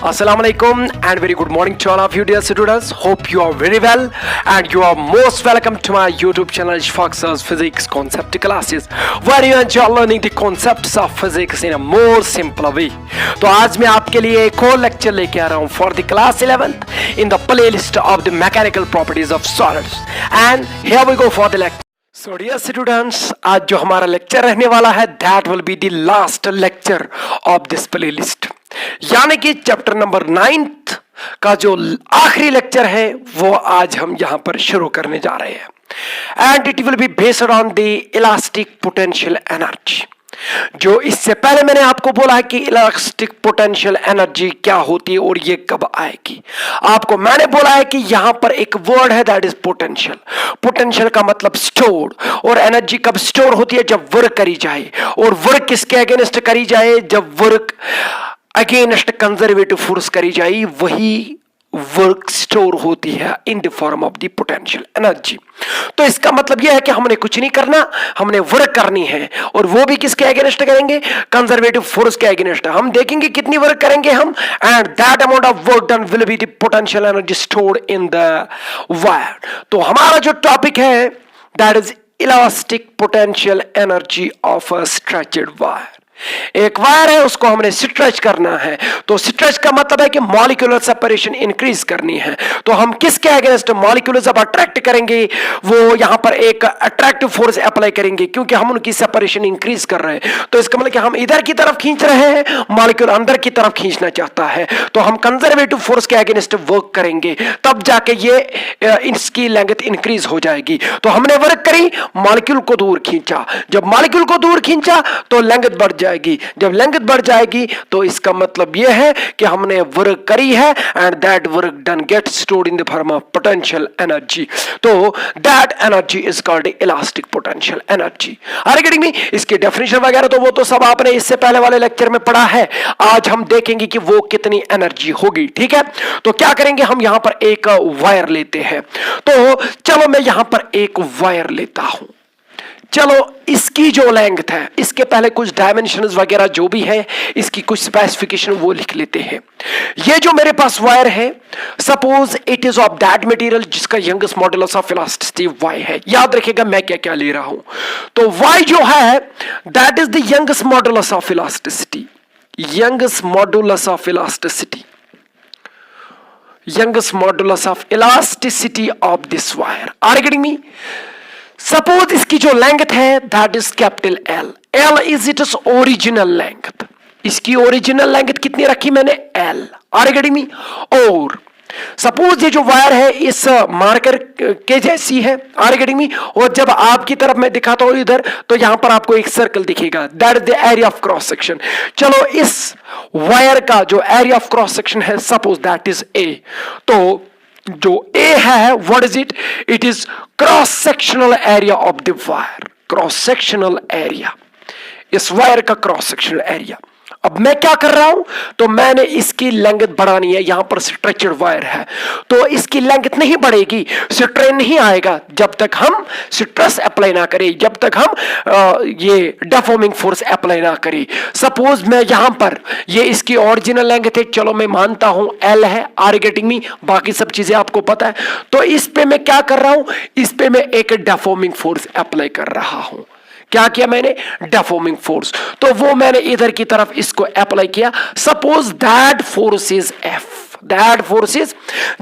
Assalamualaikum and very good morning to all of you dear students. Hope you are very well and you are most welcome to my YouTube channel Ishfaq's Physics Concept Classes where you enjoy learning the concepts of physics in a more simple way. तो आज मैं आपके लिए एक और lecture लेके आ रहा हूँ for the class 11th in the playlist of the mechanical properties of solids and here we go for the lecture. So dear students, आज जो हमारा लेक्चर रहने वाला है that will be the last lecture of this playlist. यानी कि chapter number 9 का जो आखिरी लेक्चर है वो आज हम यहां पर शुरू करने जा रहे हैं and it will be based on the elastic potential energy. जो इससे पहले मैंने आपको बोला है कि इलास्टिक पोटेंशियल एनर्जी क्या होती है और ये कब आएगी। आपको मैंने बोला है कि यहां पर एक वर्ड है दैट इज पोटेंशियल। पोटेंशियल का मतलब स्टोर, और एनर्जी कब स्टोर होती है जब वर्क करी जाए, और वर्क किसके अगेंस्ट करी जाए, जब वर्क अगेंस्ट कंजर्वेटिव फोर्स करी जाए वही वर्क स्टोर होती है इन the form of the potential energy. तो इसका मतलब यह है कि हमने कुछ नहीं करना, हमने वर्क करनी है, और वो भी किसके अगेंस्ट करेंगे, कंजर्वेटिव फोर्स के अगेंस्ट। हम देखेंगे कितनी वर्क करेंगे हम, and that amount of work done will be the potential energy stored in the wire. तो हमारा जो टॉपिक है that is elastic potential energy of a stretched wire. एक वायर है उसको हमने स्ट्रेच करना है, तो स्ट्रेच का मतलब है कि मॉलिक्यूलर सेपरेशन इंक्रीज करनी है। तो हम किसके अगेंस्ट मॉलिक्यूलर जब अट्रैक्ट करेंगे वो यहां पर एक अट्रैक्टिव फोर्स अप्लाई करेंगे क्योंकि हम उनकी सेपरेशन इंक्रीज कर रहे हैं। तो इसका मतलब कि हम इधर की तरफ खींच रहे हैं, मॉलिक्यूल अंदर की तरफ खींचना चाहता है, तो हम कंजर्वेटिव फोर्स के अगेंस्ट वर्क करेंगे, तब जाके ये इसकी लेंथ इंक्रीज हो जाएगी। तो हमने वर्क करी, मॉलिक्यूल को दूर खींचा, जब मॉलिक्यूल को दूर खींचा तो लेंथ बढ़ जाएगी, जब लेंथ बढ़ जाएगी तो इसका मतलब यह है कि हमने वर्क करी है and that work done get stored in the form of potential energy. तो that energy is called elastic potential energy. Are you getting me? इसकी डेफिनेशन वगैरह तो वो तो सब आपने इससे पहले वाले लेक्चर में पढ़ा है। आज हम देखेंगे कि वो कितनी एनर्जी होगी। ठीक है, तो क्या करेंगे, हम यहां पर एक वायर लेते हैं। तो चलो मैं यहां पर एक वायर लेता हूं। चलो इसकी जो लेंथ है, इसके पहले कुछ डायमेंशंस वगैरह जो भी है इसकी कुछ स्पेसिफिकेशन वो लिख लेते हैं। ये जो मेरे पास वायर है, suppose it is of that material जिसका youngest modulus of elasticity y है। याद रखिएगा मैं क्या क्या ले रहा हूं। तो y जो है that is the youngest modulus of elasticity, youngest modulus of elasticity, youngest modulus of elasticity of this wire. Are you getting me? Suppose इसकी जो लेंथ है that is capital L. L is its original length. इसकी original length कितनी रखी मैंने, L. Are you getting me? और suppose ये जो वायर है इस मार्कर के जैसी है, आर यू गेटिंग मी? और जब आपकी तरफ मैं दिखाता हूं इधर तो यहां पर आपको एक सर्कल दिखेगा, that is the area of cross section. चलो इस वायर का जो एरिया ऑफ क्रॉस सेक्शन है सपोज दैट इज A। तो जो A है what is it, it is cross sectional area of the wire, cross sectional area, इस wire का क्रॉस सेक्शनल एरिया। अब मैं क्या कर रहा हूं, तो मैंने इसकी लेंथ बढ़ानी है। यहां पर स्ट्रेचड वायर है तो इसकी लेंथ नहीं बढ़ेगी, स्ट्रेन नहीं आएगा जब तक हम स्ट्रेस अप्लाई ना करें, जब तक हम ये डेफॉर्मिंग फोर्स अप्लाई ना करें। सपोज मैं यहां पर, ये इसकी ओरिजिनल लेंथ है, चलो मैं मानता हूं L है। Are you getting me? बाकी सब चीजें आपको पता है। तो इस पे मैं क्या कर रहा हूं, इस पे मैं एक डेफॉर्मिंग फोर्स अप्लाई कर रहा हूं। क्या किया मैंने, डेफॉर्मिंग फोर्स। तो वो मैंने इधर की तरफ इसको अप्लाई किया। Suppose that force is F, that force is,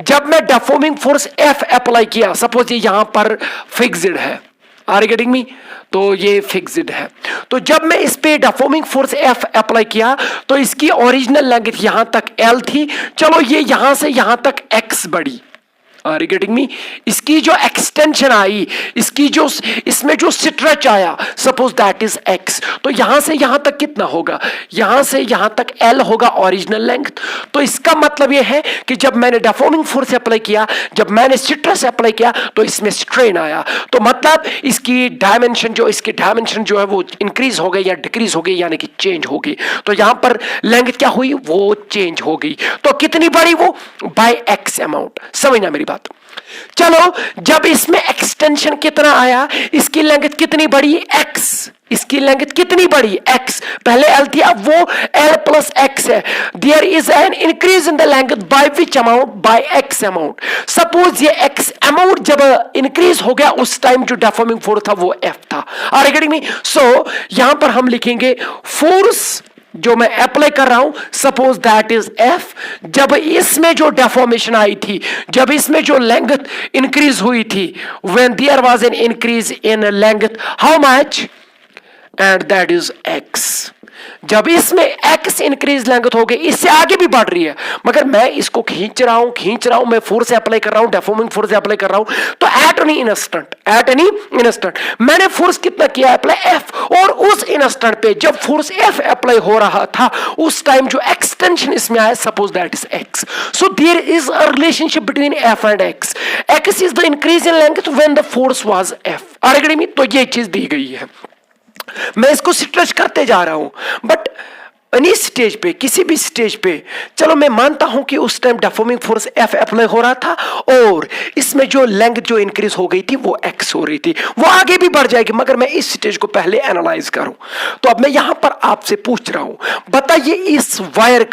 जब मैं डेफॉर्मिंग फोर्स F अप्लाई किया, सपोज ये यहां पर फिक्स्ड है, आर यू गेटिंग मी? तो ये फिक्स्ड है। तो जब मैं इस पे डेफॉर्मिंग फोर्स F अप्लाई किया तो इसकी ओरिजिनल लेंथ यहां तक L थी, चलो ये यहां से यहां तक X बढ़ी। Are you getting me? इसकी जो एक्सटेंशन आई, इसकी जो इसमें जो स्ट्रेच आया, सपोज दैट इज X, तो यहां से यहां तक कितना होगा, यहां से यहां तक L होगा ओरिजिनल लेंथ। तो इसका मतलब यह है कि जब मैंने डेफॉर्मिंग फोर्स अप्लाई किया, जब मैंने स्ट्रेस अप्लाई किया तो इसमें स्ट्रेन आया, तो मतलब इसकी डायमेंशन जो है वो इंक्रीज हो गई या डिक्रीज हो गई, यानी कि चेंज हो गई। तो यहां पर लेंथ क्या हुई, वो चेंज हो गई। तो कितनी बढ़ी वो, बाय X अमाउंट। समझना मेरी बात। चलो, जब इसमें एक्सटेंशन कितना आया, इसकी लेंथ कितनी बड़ी, x, इसकी लेंथ कितनी बड़ी, x, पहले l थी, अब वो l प्लस x है. There is an increase in the length by which amount, by x amount. Suppose ये x अमाउंट जब इंक्रीज हो गया, उस टाइम जो डेफॉर्मिंग फोर्स था वो F था. Are you getting me? So यहां पर हम लिखेंगे फोर्स जो मैं अप्लाई कर रहा हूं, सपोज दैट इज F. जब इसमें जो डेफॉर्मेशन आई थी, जब इसमें जो लेंथ इंक्रीज हुई थी, when there was an increase in length, how much, and that is x. जब इसमें x इंक्रीज लेंथ हो गई, इससे आगे भी बढ़ रही है, मगर मैं इसको खींच रहा हूं, मैं फोर्स अप्लाई कर रहा हूं, डेफॉर्मिंग फोर्स अप्लाई कर रहा हूं, तो एट एनी इंस्टेंट मैंने फोर्स कितना किया अप्लाई, F. और उस इंस्टेंट पे जब फोर्स F अप्लाई हो रहा था, उस टाइम जो एक्सटेंशन इसमें आया, suppose that is x. So there is a relationship between F and x. x is the increase in length when the force was F. Are you getting me? तो ये चीज दी गई है. मैं इसको स्ट्रेच करते जा रहा हूं, बट इस स्टेज पे, किसी भी स्टेज पे, चलो मैं मानता हूं कि उस टाइम डेफॉर्मिंग फोर्स F अप्लाई हो रहा था और इसमें जो लेंथ जो इंक्रीज हो गई थी वो x हो रही थी, वो आगे भी बढ़ जाएगी, मगर मैं इस स्टेज को पहले एनालाइज करूं. तो अब मैं यहां पर आपसे पूछ रहा हूं, बताइए इस वायर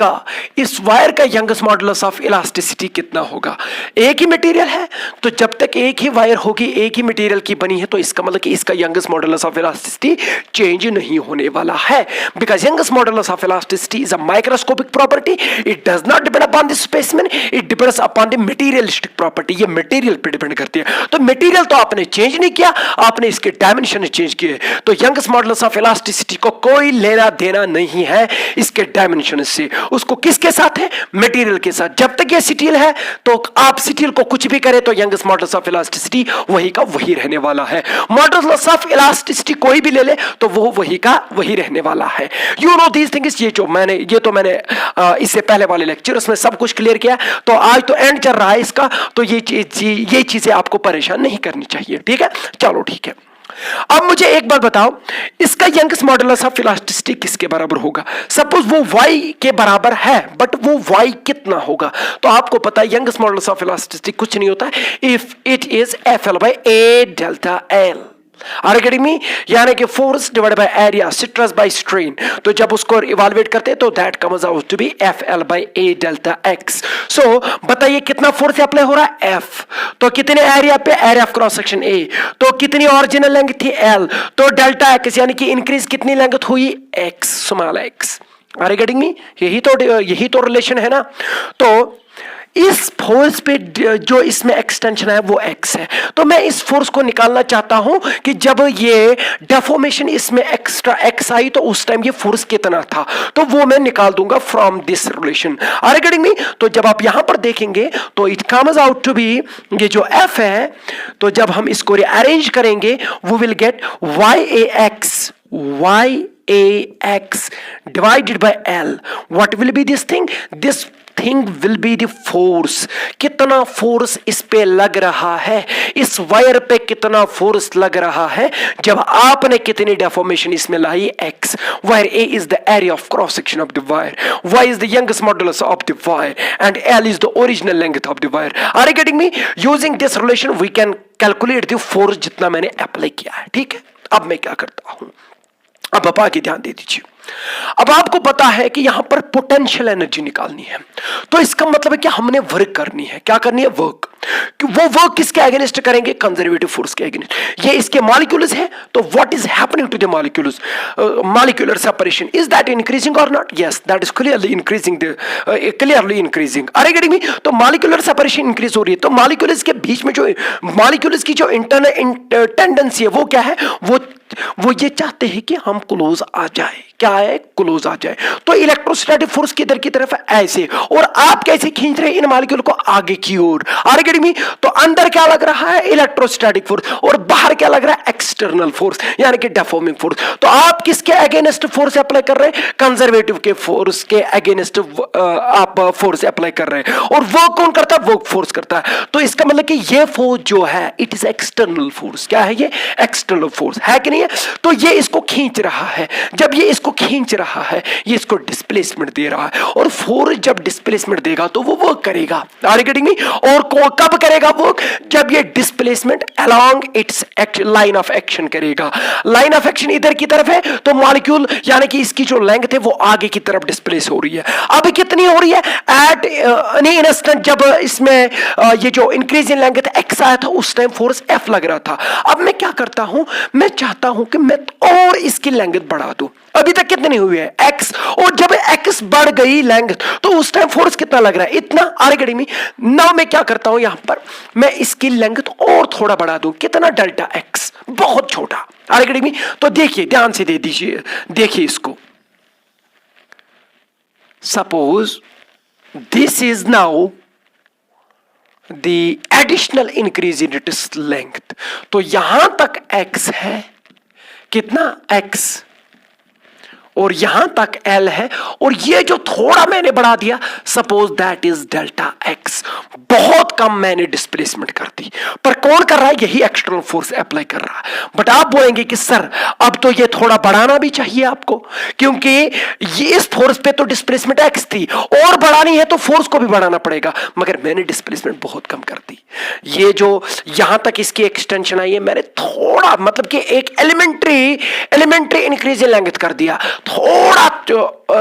का यंगस्ट मॉडुलस ऑफ इलास्टिसिटी कितना होगा? एक ही मटेरियल है, तो जब तक एक ही वायर होगी, एक ही मटेरियल की बनी है, तो इसका मतलब कि इसका youngest modulus of elasticity change नहीं होने वाला है, because youngest modulus of elasticity is a microscopic property. It does not depend upon the specimen. It depends upon the materialistic property. ये मटेरियल पे डिपेंड करती है. तो मटेरियल तो आपने चेंज नहीं किया, आपने इसके डायमेंशन चेंज किए. तो यंगस्ट मॉडुलस ऑफ इलास्टिसिटी को कोई लेना देना नहीं है इसके डायमेंशन से. उसको किसके साथ है? मटेरियल के साथ. जब तक ये सिटिल है, तो आप सिटिल को कुछ भी करें, तो यंगस्ट मॉडुलस ऑफ इलास्टिसिटी वही का वही रहने वाला है. मॉडुलस ऑफ इलास्टिसिटी कोई भी ले ले, तो वो वही का वही रहने वाला है. You know these things. ये तो मैंने इससे पहले वाले लेक्चर उसमें सब कुछ क्लियर किया. तो आज तो एंड चल रहा है इसका, तो ये चीजें आपको परेशान नहीं करनी चाहिए. ठीक है, चलो ठीक है. अब मुझे एक बात बताओ, इसका यंगस्ट मॉडुलस ऑफ इलास्टिसिटी किसके बराबर होगा? सपोज वो y के बराबर है, बट वो y कितना होगा? तो आपको पता है यंगस्ट मॉडुलस ऑफ इलास्टिसिटी कुछ नहीं होता if it is FL by A delta L. Are you getting me? यानी कि force divide by area, stress by strain. तो जब उसको इवैल्यूएट करते हैं, तो that comes out to be FL by A delta X. सो बताइए कितना फोर्स अप्लाई हो रहा है? F. तो कितने एरिया पे? Area of cross section A. तो कितनी ओरिजिनल लेंथ थी? L. तो डेल्टा X यानी कि इंक्रीज कितनी लेंथ हुई? X, small x. Are you getting me? यही तो रिलेशन है ना. तो इस फोर्स पे जो इसमें एक्सटेंशन है वो x है. तो मैं इस फोर्स को निकालना चाहता हूं कि जब ये डेफॉर्मेशन इसमें एक्स्ट्रा x आई, तो उस टाइम ये फोर्स कितना था, तो वो मैं निकाल दूंगा from this relation. Are you getting me? तो जब आप यहां पर देखेंगे, तो it comes out to be, ये जो f है, तो जब हम इसको रीअरेंज करेंगे, वो will get YAX divided by L. What will be this thing? This thing will be the force. कितना फोर्स इस पे लग रहा है, इस वायर पे कितना फोर्स लग रहा है जब आपने कितनी डेफॉर्मेशन इसमें लाई? X. Where A is the area of cross section of the wire, Y is the youngest modulus of the wire, and L is the original length of the wire. Are you getting me? Using this relation we can calculate the force जितना मैंने apply किया है. ठीक है, अब मैं क्या करता हूं, अब आप आगे ध्यान दे दीजिए. अब आपको पता है कि यहां पर पोटेंशियल एनर्जी निकालनी है, तो इसका मतलब है कि हमने वर्क करनी है. क्या करनी है? वर्क. वो वर्क किसके अगेंस्ट करेंगे? कंजर्वेटिव फोर्स के अगेंस्ट. ये इसके मॉलिक्यूल्स है, तो what is happening to the molecules? Molecular separation, is that increasing और not? Yes, that is clearly increasing. Are you getting me? तो मॉलिक्यूलर सेपरेशन इंक्रीज हो रही है. तो मॉलिक्यूल्स के बीच में जो मॉलिक्यूल्स की जो इंटरनल टेंडेंसी है, वो क्या है? वो ये चाहते हैं कि हम क्लोज आ जाए. क्या है? क्लोज आ जाए. तो इलेक्ट्रोस्टैटिक फोर्स किधर की तरफ है? ऐसे. और आप कैसे खींच रहे हैं इन मॉलिक्यूल को? आगे की ओर. Are you getting me? तो अंदर क्या लग रहा है? Electrostatic force. और बाहर क्या लग रहा है? एक्सटर्नल फोर्स, यानी कि डेफॉर्मिंग फोर्स. तो आप किसके अगेंस्ट फोर्स अप्लाई कर रहे हैं? कंजर्वेटिव के फोर्स के अगेंस्ट आप फोर्स अप्लाई कर रहे हैं. और वो कौन करता है? वर्क फोर्स करता है. तो इसका मतलब कि ये फोर्स जो है, इट इज एक्सटर्नल फोर्स. क्या है ये? एक्सटर्नल फोर्स है कि नहीं है? तो ये इसको खींच रहा है. जब ये इसको खींच रहा है, ये इसको डिस्प्लेसमेंट दे रहा है, और फोर्स जब डिस्प्लेसमेंट देगा तो वो वर्क करेगा. Are you getting me? और कब करेगा वर्क? जब ये displacement along its line of action करेगा। लाइन ऑफ एक्शन इधर की तरफ है तो मॉलिक्यूल यानी कि इसकी जो लेंथ है वो आगे की तरफ डिस्प्लेस हो रही है। अब कितनी हो रही है? एट एनी इंस्टेंट जब इसमें ये जो इंक्रीज इन लेंथ एक्स आया था उस टाइम फोर्स एफ लग रहा था। अब मैं क्या करता हूं, मैं चाहता हूं कि मैं और इसकी लेंथ बढ़ा दूं। अभी तक कितनी हुई है? एक्स, और जब एक्स बढ़ गई लेंथ तो उस टाइम फोर्स कितना लग रहा है? इतना। आगे में नाउ मैं क्या करता हूं, यहां पर मैं इसकी लेंथ और थोड़ा बढ़ा दूं। कितना? डेल्टा एक्स, बहुत छोटा। आगे में तो देखिए, ध्यान से दे दीजिए, देखिए इसको। Suppose this is now the additional increase in its length. तो यहां तक एक्स है, कितना? एक्स, और यहां तक एल है, और ये जो थोड़ा मैंने बढ़ा दिया, suppose that is delta x. बहुत कम मैंने डिस्प्लेसमेंट कर दी, पर कौन कर रहा है? यही एक्सटर्नल फोर्स अप्लाई कर रहा है। बट आप बोलेंगे कि सर अब तो ये थोड़ा बढ़ाना भी चाहिए आपको, क्योंकि ये इस फोर्स पे तो डिस्प्लेसमेंट एक्स थी, और बढ़ानी है तो फोर्स को भी बढ़ाना पड़ेगा। मगर मैंने डिस्प्लेसमेंट बहुत कम कर दी। ये जो यहां तक इसकी एक्सटेंशन आई है, मैंने थोड़ा, मतलब कि एक एलिमेंट्री इंक्रीज इन लेंथ कर दिया, थोड़ा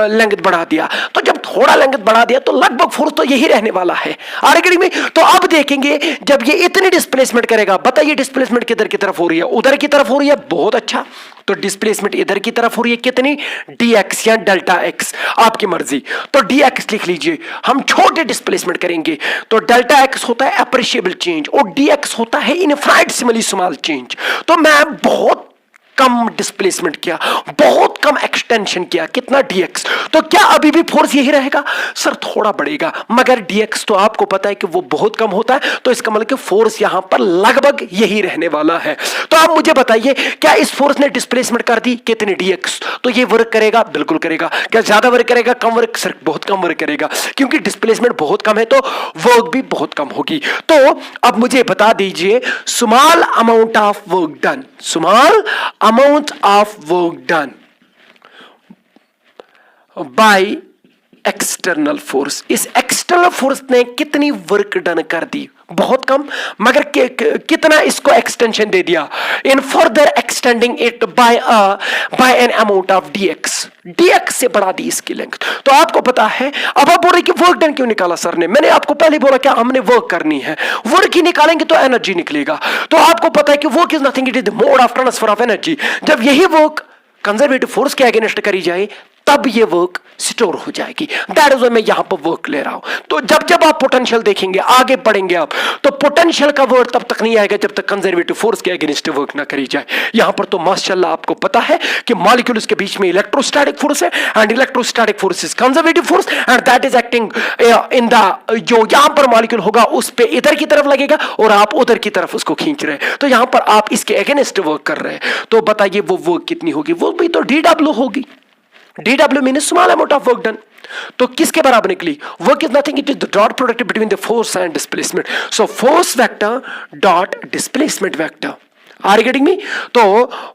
लेंथ बढ़ा दिया। तो जब थोड़ा लेंथ बढ़ा दिया तो लगभग फोर्स तो यही रहने वाला है। आगे में तो अब देखेंगे जब ये इतनी डिस्प्लेसमेंट करेगा, बताइए डिस्प्लेसमेंट किधर की तरफ हो रही है? उधर की तरफ हो रही है। बहुत अच्छा, तो डिस्प्लेसमेंट इधर की तरफ हो रही है। कितनी? dx या डेल्टा एक्स, आपकी मर्जी। तो dx लिख लीजिए, हम छोटे डिस्प्लेसमेंट करेंगे तो डेल्टा एक्स होता है अप्रिशिएबल चेंज और dx होता है इनफाइनिटेसिमली स्मॉल चेंज। तो मैं बहुत कम डिस्प्लेसमेंट किया, बहुत कम एक्सटेंशन किया। कितना? dx। तो क्या अभी भी फोर्स यही रहेगा? सर थोड़ा बढ़ेगा, मगर dx तो आपको पता है कि वो बहुत कम होता है, तो इसका मतलब कि फोर्स यहां पर लगभग यही रहने वाला है। तो आप मुझे बताइए, क्या इस फोर्स ने डिस्प्लेसमेंट कर दी? कितने? dx। तो ये वर्क करेगा? बिल्कुल करेगा। क्या ज्यादा वर्क करेगा, कम वर्क? सर बहुत कम वर्क करेगा, क्योंकि डिस्प्लेसमेंट बहुत कम है तो वर्क भी बहुत कम होगी। तो अब मुझे बता दीजिए, small amount of work done, small amount of work done by external force. इस एक्सटर्नल फोर्स ने कितनी वर्क डन कर दी? बहुत कम, मगर कितना इसको एक्सटेंशन दे दिया? In further extending it by an amount of dx से बढ़ा दी इसकी लेंथ। तो आपको पता है, अब आप बोल रहे कि वर्क डन क्यों निकाला सर ने? मैंने आपको पहले बोला क्या हमने वर्क करनी है, वर्क ही निकालेंगे तो एनर्जी निकलेगा। तो आपको पता है कि work is nothing, it is the mode of transfer of energy. जब यही वर्क कंजर्वेटिव फोर्स के अगेंस्ट करी जाए तब ये वर्क स्टोर हो जाएगी। दैट इज व्हाई मैं यहां पर वर्क ले रहा हूं। तो जब जब आप पोटेंशियल देखेंगे, आगे बढ़ेंगे आप, तो पोटेंशियल का वर्ड तब तक नहीं आएगा जब तक कंजर्वेटिव फोर्स के अगेंस्ट वर्क ना करी जाए। यहां पर तो माशाल्लाह आपको पता है कि मॉलिक्यूल्स के बीच में इलेक्ट्रोस्टैटिक फोर्स है, and electrostatic force is conservative force, and that is acting in the, जो यहां पर मॉलिक्यूल होगा उस पे इधर की तरफ लगेगा और आप उधर की तरफ उसको खींच रहे हैं। तो यहां पर आप इसके अगेंस्ट वर्क कर रहे हैं। तो बताइए वो वर्क कितनी होगी? वो भी तो dw होगी। dw mean small amount of work done. तो किसके बराबर निकली? Work is nothing, it is the dot product between the force and displacement. So force vector dot displacement vector. Are you getting me? तो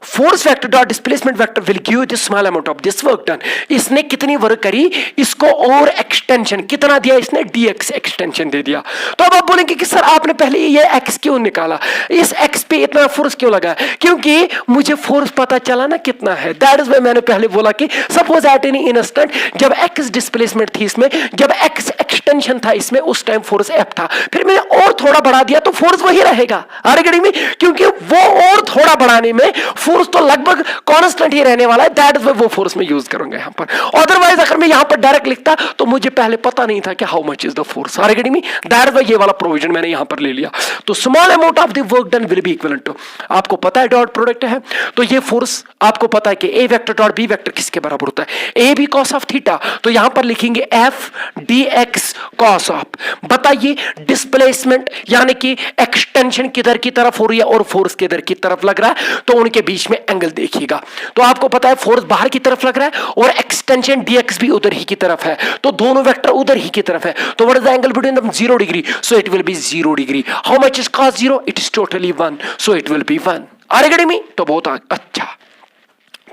force vector dot displacement vector will give the small amount of this work done. इसने कितनी work करी, इसको और extension कितना दिया इसने? dx extension दे दिया। तो अब आप बोलेंगे कि सर आपने पहले ये x क्यों निकाला, इस x पे इतना फोर्स क्यों लगा? क्योंकि मुझे फोर्स पता चला ना कितना है। दैट इज व्हाई मैंने पहले बोला कि सपोज एट एनी इंस्टेंट जब x डिस्प्लेसमेंट थी इसमें, जब x एक्सटेंशन था इसमें, उस टाइम फोर्स f था, फिर मैंने और थोड़ा बढ़ा दिया तो फोर्स वही रहेगा। Are you getting me? क्योंकि वो और थोड़ा बढ़ाने में फोर्स तो लगभग कांस्टेंट ही रहने वाला है। दैट इज वो फोर्स में यूज करूंगा यहां पर। अदरवाइज अगर मैं यहां पर डायरेक्ट लिखता तो मुझे पहले पता नहीं था कि how much is the force. Are you getting me? That is ये वाला प्रोविजन मैंने यहां पर ले लिया। तो small amount of the work done will be equivalent to, आपको पता है डॉट प्रोडक्ट है, तो ये फोर्स आपको पता है कि A vector dot B vector किसके बराबर होता है? A B cos of theta. तो यहां पर लिखेंगे एफ dx कॉस ऑफ। बताइए डिस्प्लेसमेंट यानी कि एक्सटेंशन किधर की तरफ हो रही है और फोर्स किधर की तरफ लग रहा है, तो उनके बीच में एंगल देखिएगा। तो आपको पता है फोर्स बाहर की तरफ लग रहा है और एक्सटेंशन dx भी उधर ही की तरफ है, तो दोनों वेक्टर उधर ही की तरफ है। तो what is the angle between them? 0 degree, so it will be 0 degree. How much is cos 0? It is totally 1, so it will be 1। Are you getting me? तो बहुत अच्छा।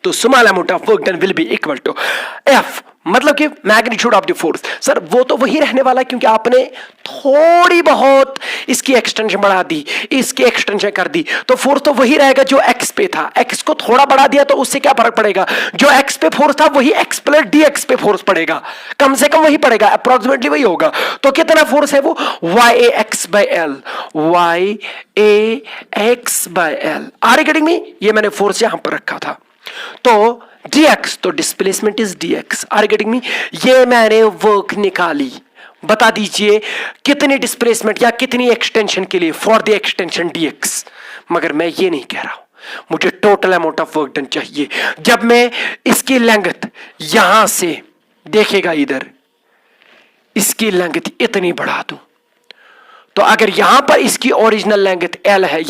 तो small amount of work done will be equal to F मतलब कि magnitude of the force. Sir वो तो वही रहने वाला है क्योंकि आपने थोड़ी बहुत इसकी एक्सटेंशन बढ़ा दी, इसकी एक्सटेंशन कर दी, तो फोर्स तो वही रहेगा जो एक्स पे था। एक्स को थोड़ा बढ़ा दिया तो उससे क्या फर्क पड़ेगा, जो एक्स पे फोर्स था वही एक्स प्लस डी एक्स पे फोर्स पड़ेगा, कम से कम वही पड़ेगा, अप्रोक्सीमेटली वही होगा। तो कितना फोर्स है वो, Y A X by L, Y A X by L. Are getting me? ये मैंने फोर्स यहां पर रखा था। तो dx, तो displacement is dx। Are getting me? ये मैंने वर्क निकाली। बता दीजिए कितनी डिस्प्लेसमेंट या कितनी एक्सटेंशन के लिए, फॉर द एक्सटेंशन dx। मगर मैं ये नहीं कह रहा हूं, मुझे total amount of work done चाहिए। जब मैं इसकी लेंथ यहां से देखेगा इधर, इसकी लेंथ इतनी बढ़ा दूं, तो अगर यहां पर इसकी ओरिजिनल लेंथ l है,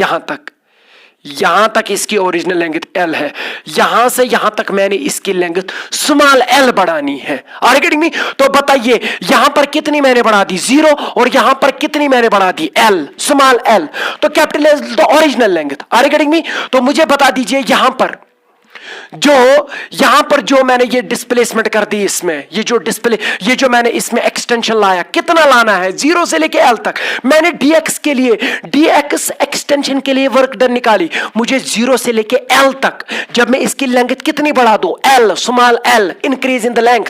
यहां तक इसकी ओरिजिनल लेंथ l है, यहां से यहां तक मैंने इसकी लेंथ स्मॉल l बढ़ानी है। Are you getting me? तो बताइए यहां पर कितनी मैंने बढ़ा दी, 0, और यहां पर कितनी मैंने बढ़ा दी, l, स्मॉल l। तो कैपिटल L तो original length. Are you getting me? तो मुझे बता दीजिए यहां पर जो मैंने ये डिस्प्लेसमेंट कर दी, इसमें ये जो मैंने इसमें एक्सटेंशन लाया, कितना लाना है, 0 से लेके l तक। मैंने dx के लिए, dx एक्सटेंशन के लिए वर्क डन निकाली, मुझे 0 से लेके l तक जब मैं इसकी लेंथ कितनी बढ़ा दूं, l, small l, increase in the length.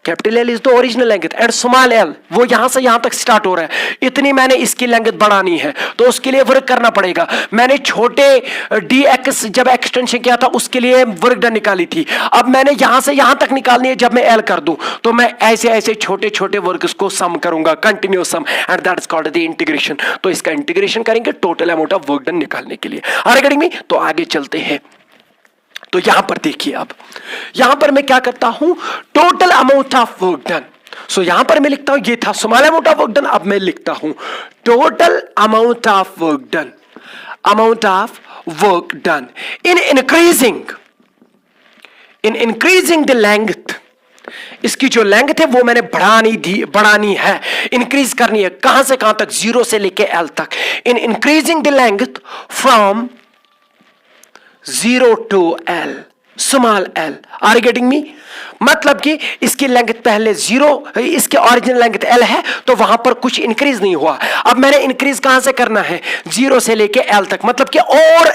Capital L is the original length and small l वो यहां से यहां तक स्टार्ट हो रहा है, इतनी मैंने इसकी लेंथ बढ़ानी है, तो उसके लिए वर्क करना पड़ेगा। मैंने छोटे dx जब एक्सटेंशन किया था उसके लिए वर्क डन निकाली थी, अब मैंने यहां से यहां तक निकालनी है। जब मैं l कर दूं तो मैं ऐसे ऐसे छोटे छोटे वर्क्स को सम करूंगा, continuous sum, and that is called the integration. तो इसका इंटीग्रेशन करेंगे total amount of work done निकालने के लिए। Are you getting me? तो आगे चलते हैं। तो यहां पर देखिए, अब यहां पर मैं क्या करता हूं, total amount of work done. So यहां पर मैं लिखता हूं, ये था small amount of work done, अब मैं लिखता हूं total amount of work done, amount of work done in increasing the length. इसकी जो लेंथ है वो मैंने बढ़ानी है, इंक्रीज करनी है। कहां से कहां तक, 0 से लेके l तक। In increasing the length from 0 to l, small l। Are you getting me? मतलब कि इसकी लेंथ पहले 0, इसके ओरिजिनल लेंथ l है, तो वहां पर कुछ इंक्रीज नहीं हुआ। अब मैंने इंक्रीज कहां से करना है, 0 से लेके l तक, मतलब कि और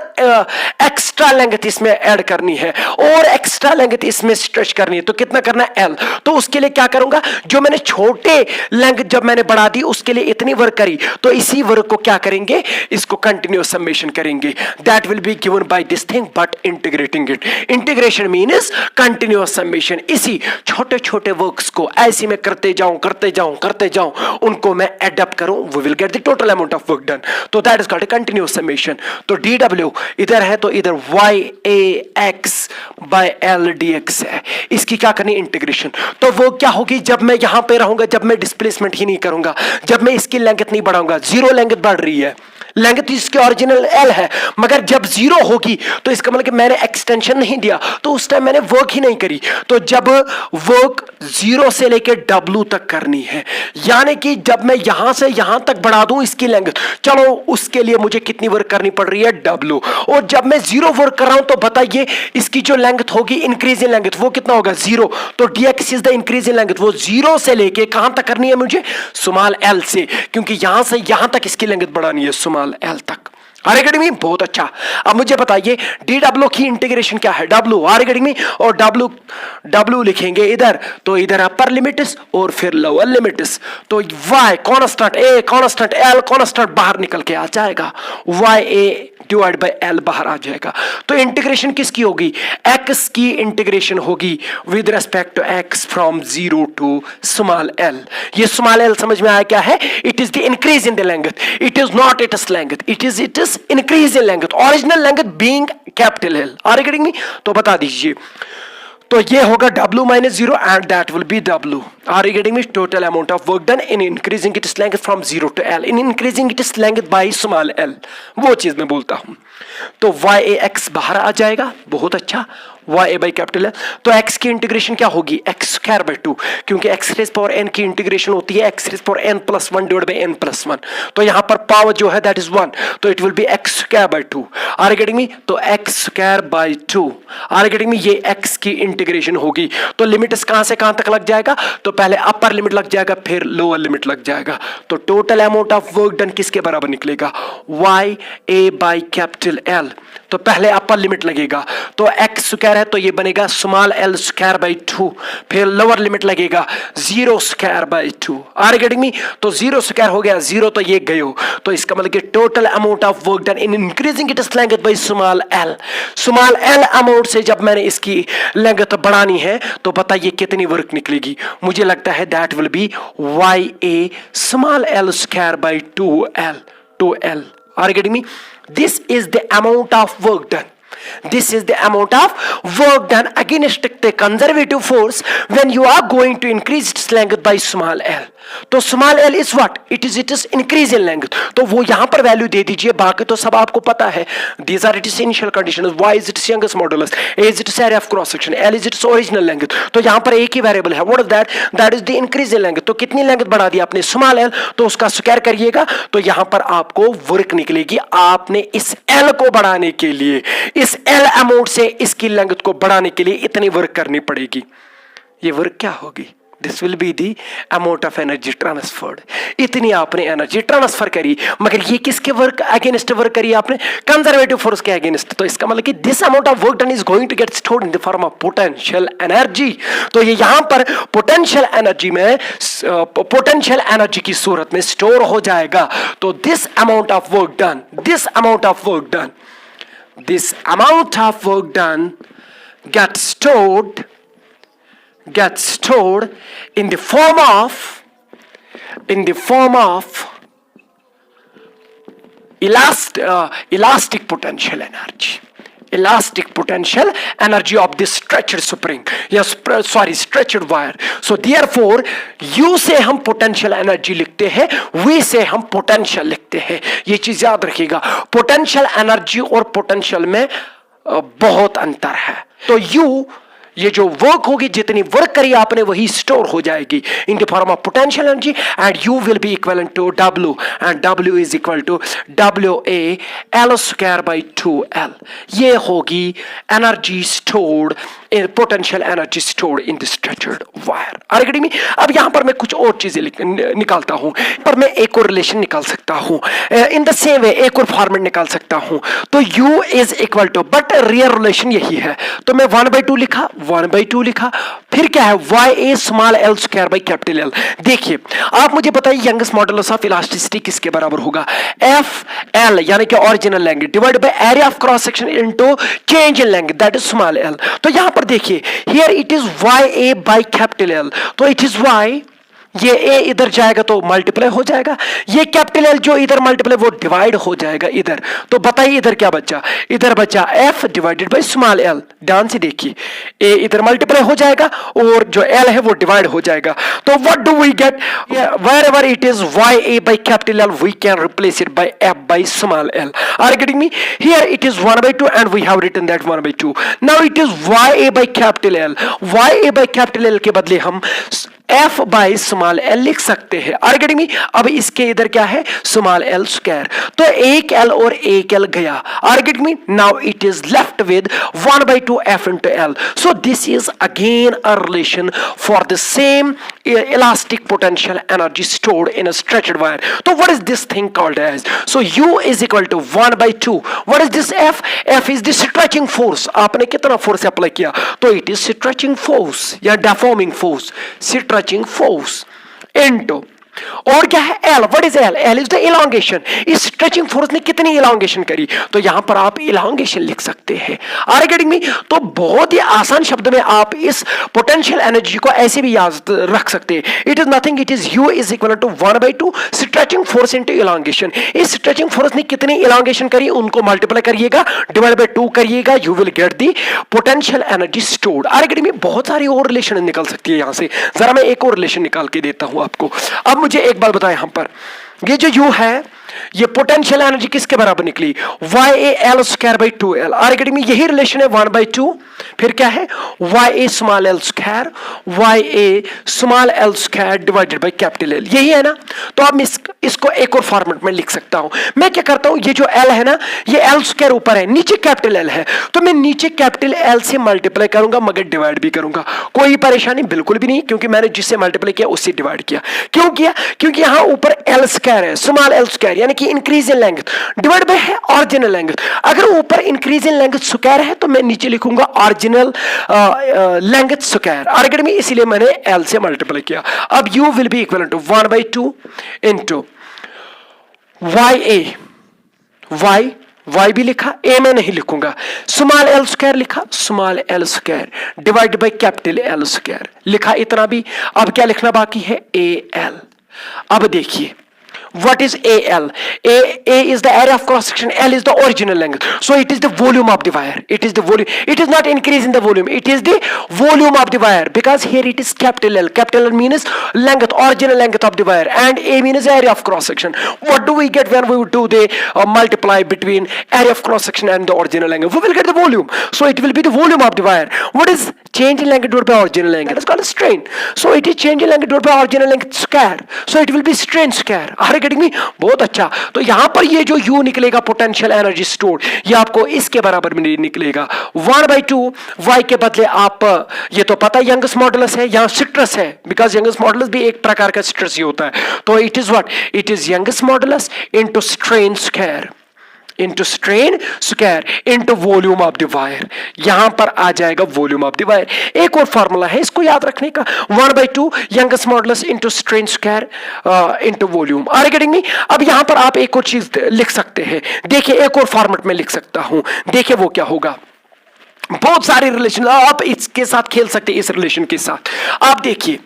एक्स्ट्रा लेंथ इसमें ऐड करनी है, और एक्स्ट्रा लेंथ इसमें स्ट्रेच करनी है। तो कितना करना है, l। तो उसके लिए क्या करूंगा, जो मैंने छोटे लेंथ जब मैंने बढ़ा दी उसके लिए इतनी वर्क करी, तो इसी वर्क को क्या करेंगे, इसको कंटिन्यूअस समेशन करेंगे। That will be given by this thing but integrating it. Integration means continuous summation. इसी छोटे छोटे वर्क्स को ऐसे में करते जाऊं, उनको मैं एडअप करूं, we will get the total amount of work done. तो that is called continuous summation. तो dw इधर है, तो इधर y(a)x by l dx है, इसकी क्या करनी, इंटीग्रेशन। तो वो क्या होगी, जब मैं यहां पे रहूंगा, जब मैं डिस्प्लेसमेंट ही नहीं करूंगा, जब मैं इसकी लेंथ नहीं बढ़ाऊंगा, 0 लेंथ बढ़ रही है, लेंथ इसकी ओरिजिनल l है, मगर जब 0 होगी तो इसका मतलब कि मैंने एक्सटेंशन नहीं दिया, तो उस टाइम मैंने वर्क ही नहीं करी। तो जब वर्क 0 से लेके w तक करनी है, यानी कि जब मैं यहां से यहां तक बढ़ा दूं इसकी लेंथ, चलो उसके लिए मुझे कितनी वर्क करनी पड़ रही है, w। और जब मैं 0 वर्क कर रहा हूं तो बताइए इसकी जो लेंथ होगी, इंक्रीज इन लेंथ, वो कितना होगा, 0। तो dx is the increase in length, वो 0 से लेके कहां तक करनी है मुझे, स्मॉल l से, क्योंकि यहां से यहां तक इसकी लेंथ बढ़ानी है, स्मॉल l तक। Are you getting me? बहुत अच्छा। अब मुझे बताइए dw की इंटीग्रेशन क्या है, w। Are you getting me? और w लिखेंगे इधर, तो इधर अपर लिमिट्स और फिर लोअर लिमिट्स। तो y constant, a constant, l constant बाहर निकल के आ जाएगा, ya डिवाइड बाय l बाहर आ जाएगा। तो इंटीग्रेशन किसकी होगी, x की इंटीग्रेशन होगी with respect to x from 0 to small l। ये स्मॉल l समझ में आया क्या है, it is the increase in the length, it is not its length, it is increase in length, original length being capital l। Are you getting me? तो बता दीजिए, तो ये होगा w minus 0 and that will be w. Are you getting me? Total amount of work done in increasing its length from 0 to l, in increasing its length by small l, वो चीज मैं बोलता हूं। तो y(a)x बाहर आ जाएगा, बहुत अच्छा, Y A by capital L. तो एक्स की इंटीग्रेशन क्या होगी, एक्स स्क्वायर बाई 2, क्योंकि एक्स रेज पावर एन की इंटीग्रेशन होती है X raise power N plus 1 divide by N plus 1। तो यहां पर पावर जो है दैट इज 1, तो it will be x square by 2। Are getting me? तो x square by 2, are getting me? ये एक्स की इंटीग्रेशन होगी। तो लिमिट कहां से कहां तक लग जाएगा, तो पहले अपर लिमिट लग जाएगा फिर लोअर लिमिट लग जाएगा। तो total amount of work done किसके बराबर निकलेगा, Y A by capital L. तो पहले अपर लिमिट लगेगा, तो एक्स स्क्वायर है तो ये बनेगा स्मॉल एल स्क्वायर बाई 2, फिर लोअर लिमिट लगेगा 0 square by 2। Are getting me? तो 0 स्क्वायर हो गया 0, तो ये गयो। तो इसका मतलब कि total amount of work done in increasing its length by small L. Small L amount से जब मैंने इसकी लेंथ बढ़ानी है तो बताइए कितनी वर्क निकलेगी। मुझे लगता है that will be Y A small L square by 2L। Are you getting me? This is the amount of work done. This is the amount of work done against the conservative force when you are going to increase its length by small l. तो small L is what, it is increase in length. तो वो यहां पर value दे दीजिए, बाकी तो सब आपको पता है। These are its initial conditions, Y is its youngest modulus, A is its area of cross section, L is its original length. तो यहां पर एक ही वेरिएबल है, what is that, that is the increase in length. तो कितनी length बढ़ा दी आपने, स्मॉल एल, तो उसका स्क्वायर करिएगा तो यहां पर आपको वर्क निकलेगी। आपने इस एल को बढ़ाने के लिए, इस एल अमाउंट से इसकी लेंथ को बढ़ाने के लिए इतनी वर्क करनी पड़ेगी। ये वर्क क्या होगी, this will be the amount of energy transferred. इतनी आपने एनर्जी ट्रांसफर करी, मगर ये किसके वर्क अगेंस्ट वर्क करी आपने, कंजर्वेटिव फोर्स के अगेंस्ट। तो इसका मतलब कि this amount of work done is going to get stored in the form of potential energy. तो ये यहां पर पोटेंशियल एनर्जी में, पोटेंशियल एनर्जी की सूरत में स्टोर हो जाएगा। तो this amount of work done, this amount of work done, this amount of work done gets stored in the form of elastic potential energy, elastic potential energy of this stretched spring, yes, sorry, stretched wire. So therefore U से हम potential energy लिखते हैं, V से हम potential लिखते हैं। ये चीज याद रखिएगा, potential energy और potential में बहुत अंतर है। तो U, ये जो वर्क होगी, जितनी वर्क करी आपने वही स्टोर हो जाएगी in the form of potential energy, and U will be equivalent to W, and W is equal to WA L square by 2L। ये होगी energy stored, potential energy stored in the stretched wire. Are getting me? अब यहां पर मैं कुछ और चीजें निकालता हूं, पर मैं एक और रिलेशन निकाल सकता हूं, इन द सेम वे एक और फॉर्मेट निकाल सकता हूं। तो U is equal to, but real relation यही है, तो मैं 1/2 लिखा, 1/2 लिखा, फिर क्या है, Y A small L square by capital L. देखिए आप मुझे बताइए यंगेस्ट मॉडुलस ऑफ इलास्टिसिटी किसके बराबर होगा, एफ एल यानी कि original length divide by area of cross section into change in length, that is small L. तो यहां पर देखिए, here it is Y A by capital L, तो इट इज वाई, ये ए इधर जाएगा तो मल्टीप्लाई हो जाएगा, ये कैपिटल एल जो इधर मल्टीप्लाई वो डिवाइड हो जाएगा इधर। तो बताइए इधर क्या बचा, इधर बचा F divided by small L. ध्यान से देखिए, ए इधर मल्टीप्लाई हो जाएगा और जो एल है वो डिवाइड हो जाएगा। तो what do we get, wherever it is YA by capital L, we can replace it by F by small l. Are you getting me? Here it is 1/2 and we have written that 1/2. Now it is YA by capital L. YA by capital L के बदले हम F by small l लिख सकते हैं। Are you getting me? अब इसके इधर क्या है, small l square, तो एक l और एक l गया। Are you getting me? Now it is left with 1/2 F into L. So this is again a relation for the same elastic potential energy stored in a stretched wire. So what is this thing called as? So U is equal to 1/2. What is this F? F is the stretching force. आपने कितना force apply किया, तो it is stretching force या deforming force, stretching force into, और क्या है L, what is L? L is the elongation. इस stretching force ने कितनी elongation करी, तो यहां पर आप elongation लिख सकते हैं। Are you getting me? तो बहुत ही आसान शब्द में आप इस potential energy को ऐसे भी याद रख सकते हैं। It is nothing, it is U is equal to 1/2 stretching force into elongation. इस stretching force ने कितनी elongation करी, उनको multiply करिएगा, divide by 2 करिएगा, you will get the potential energy stored. Are you getting me? बहुत सारी और relation निकल सकती है यहां से। जरा मैं एक और relation निकाल के देता हूं आपको। अब मुझे एक बात बताएं, यहां पर ये जो u है, ये पोटेंशियल एनर्जी किसके बराबर निकली, Y A L square by 2l। Are getting me, यही रिलेशन है 1/2। फिर क्या है, Y A small L square, Y A small L square divided by capital L, यही है ना। तो अब इसको एक और फॉर्मेट में लिख सकता हूं। मैं क्या करता हूं, ये जो एल है ना, ये एल स्क्वायर ऊपर है, नीचे कैपिटल एल है, तो मैं नीचे कैपिटल एल से मल्टीप्लाई करूंगा मगर डिवाइड भी करूंगा। कोई परेशानी बिल्कुल भी नहीं, क्योंकि मैंने जिससे मल्टीप्लाई किया उससे डिवाइड किया। क्यों किया, क्योंकि यहां ऊपर एल स्क्वायर है, स्मॉल एल स्क्वायर, यानी कि increase in length, divide bye है ओरिजिनल लेंथ। अगर ऊपर इंक्रीज इन लेंथ स्क्वायर है तो मैं नीचे लिखूंगा ओरिजिनल लेंथ स्क्वायर। आर्गेट में इसीलिए मैंने एल से मल्टीप्लाई किया। अब u will be equal to 1/2 into Y A, Y भी लिखा, ए में नहीं लिखूंगा, स्मॉल एल स्क्वायर लिखा, small L square divide by capital L square लिखा, इतना भी। अब क्या लिखना बाकी है, ए एल। अब देखिए what is AL? A is the area of cross section, L is the original length, so it is the volume of the wire. It is the volume, it is not increase in the volume, it is the volume of the wire, because here it is capital L. Capital L means length, original length of the wire, and A means area of cross section. What do we get when we do the multiply between area of cross section and the original length? We will get the volume, so it will be the volume of the wire. What is change in length divided by original length? That is called a strain. So it is change in length divided by original length square, so it will be strain square. Getting me, बहुत अच्छा। तो यहां पर ये जो u निकलेगा potential energy store, ये आपको इसके बराबर में निकलेगा 1/2 y के बदले आप, ये तो पता यंगस मॉडुलस है, यहां सिट्रस है, बिकॉज यंगस मॉडुलस भी एक प्रकार का सिट्रस ही होता है। तो it is what, it is Young's modulus into strain square, into strain square into volume of the wire. यहां पर आ जाएगा वॉल्यूम ऑफ द वायर। एक और फॉर्मूला है इसको याद रखने का, 1/2 Young's modulus into strain square into volume. Are getting me? अब यहां पर आप एक और चीज लिख सकते हैं, देखिए एक और फॉर्मेट में लिख सकता हूं, देखिए वो क्या होगा। बहुत सारे रिलेशन आप इसके साथ खेल सकते हैं, इस रिलेशन के साथ। आप देखिए,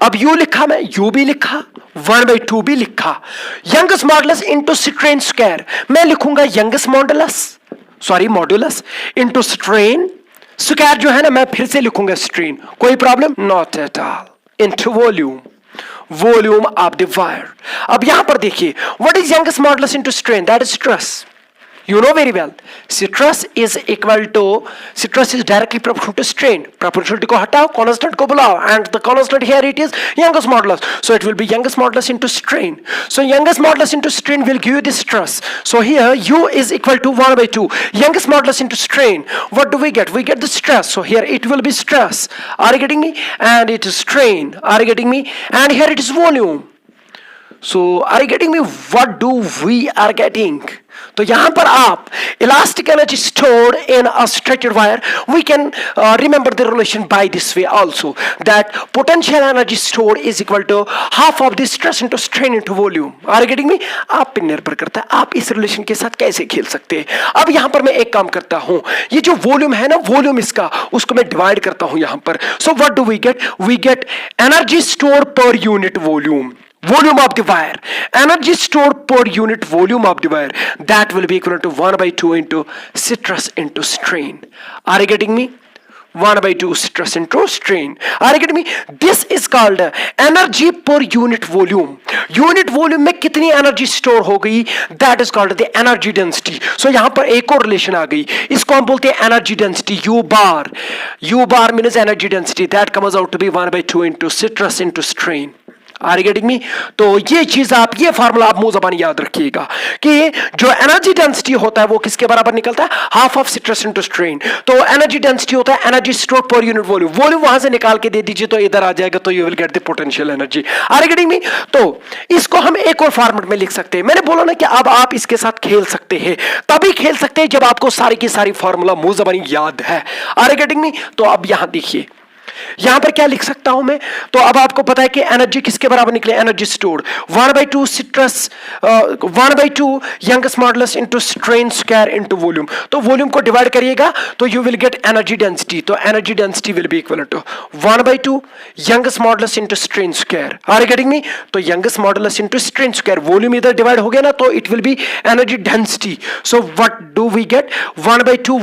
अब u लिखा, मैं u भी लिखा, 1/2 भी लिखा, Young's modulus into strain square, मैं लिखूंगा Young's modulus, sorry modulus into strain square, जो है ना मैं फिर से लिखूंगा स्ट्रेन, कोई problem not at all, into volume, volume of the wire. अब यहां पर देखिए, what is Young's modulus into strain, that is stress. You know very well, stress is directly proportional to strain. Proportionality को हटाओ, constant को बुलाओ, and the constant here it is Young's modulus. So it will be Young's modulus into strain. So Young's modulus into strain will give you the stress. So here U is equal to 1/2. Young's modulus into strain. What do we get? We get the stress. So here it will be stress. Are you getting me? And it is strain. Are you getting me? And here it is volume. So are you getting me? What do we are getting? तो यहां पर आप elastic energy stored in a stretched wire, we can remember the relation by this way also, that potential energy stored is equal to half of the stress into strain into volume. Are you getting me? आप पे निर्भर करता है आप इस relation के साथ कैसे खेल सकते हैं। अब यहां पर मैं एक काम करता हूं, ये जो वॉल्यूम है ना, वॉल्यूम इसका, उसको मैं डिवाइड करता हूं यहां पर। So what do we get? We get energy store per unit volume, volume of the wire, energy stored per unit volume of the wire, that will be equal to 1/2 into stress into strain. Are you getting me? 1/2 stress into strain. Are you getting me? This is called energy per unit volume. Unit volume में कितनी energy store हो गई, that is called the energy density. So यहाँ पर एक और relation आ गई, इसको हम बोलते हैं energy density, U bar. U bar means energy density, that comes out to be 1/2 into stress into strain. Are you getting me? तो ये चीज आप, ये फार्मूला आप मुंह ज़बानी याद रखिएगा कि जो एनर्जी डेंसिटी होता है वो किसके बराबर निकलता है, half of stress into strain. तो एनर्जी डेंसिटी होता है energy store per unit volume, volume वहां से निकाल के दे दीजिए तो इधर आ जाएगा, तो you will get the potential energy. Are you getting me? तो इसको हम एक और फॉर्मेट में लिख सकते हैं। मैंने बोला ना कि अब आप इसके साथ खेल सकते हैं, तभी खेल सकते हैं जब आपको सारी की सारी फॉर्मूला मुंह ज़बानी याद है। Are you getting me? तो अब यहां देखिए, यहां पर क्या लिख सकता हूं मैं, तो अब आपको पता है कि एनर्जी किसके बराबर निकले, energy stored 1/2 stress 1/2 Young's modulus into strain square into volume. तो वॉल्यूम को डिवाइड करिएगा तो you will get energy density. तो energy density will be equal to 1/2 Young's modulus into strain square. Are you getting me? तो Young's modulus into strain square, volume इधर divide हो गया ना, तो it will be energy density. So what do we get? 1/2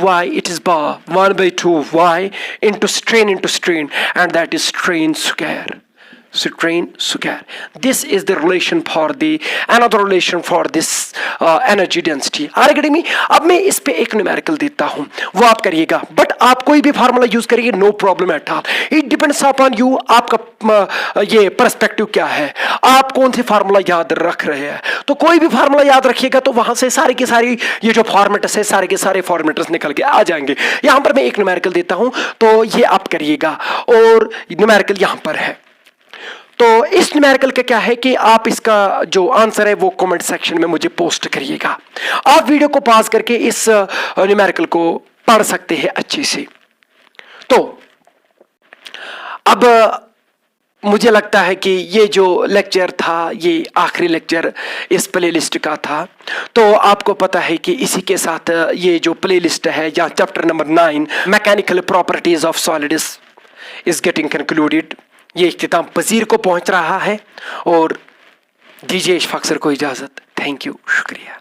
y, it is bar 1/2 y into strain, and that is strain square. strain, square. This is the relation for the another relation for this energy density. Are you getting me? अब मैं इस पे एक numerical देता हूं, वो आप करिएगा, बट आप कोई भी फार्मूला यूज करिए, no problem at all. It depends upon you, आपका ये पर्सपेक्टिव क्या है, आप कौन से फार्मूला याद रख रहे हैं. तो कोई भी फार्मूला याद रखिएगा तो वहां से सारी की सारी ये जो फॉर्मेट्स है, सारे के सारे फॉर्मेट्स निकल के आ जाएंगे. यहां पर मैं एक न्यूमेरिकल देता हूं, तो ये आप करिएगा, और न्यूमेरिकल यहां पर है. तो इस न्यूमेरिकल का क्या है कि आप इसका जो आंसर है वो कमेंट सेक्शन में मुझे पोस्ट करिएगा. आप वीडियो को पॉज करके इस न्यूमेरिकल को पढ़ सकते हैं अच्छे से. तो अब मुझे लगता है कि ये जो लेक्चर था, ये आखिरी लेक्चर इस प्लेलिस्ट का था. तो आपको पता है कि इसी के साथ ये जो प्लेलिस्ट है, या chapter number 9 mechanical properties of solids is getting concluded, ये इख्तिताम पजीर को पहुंच रहा है. और दीजिए इशफाक सर को इजाजत. थैंक यू, शुक्रिया.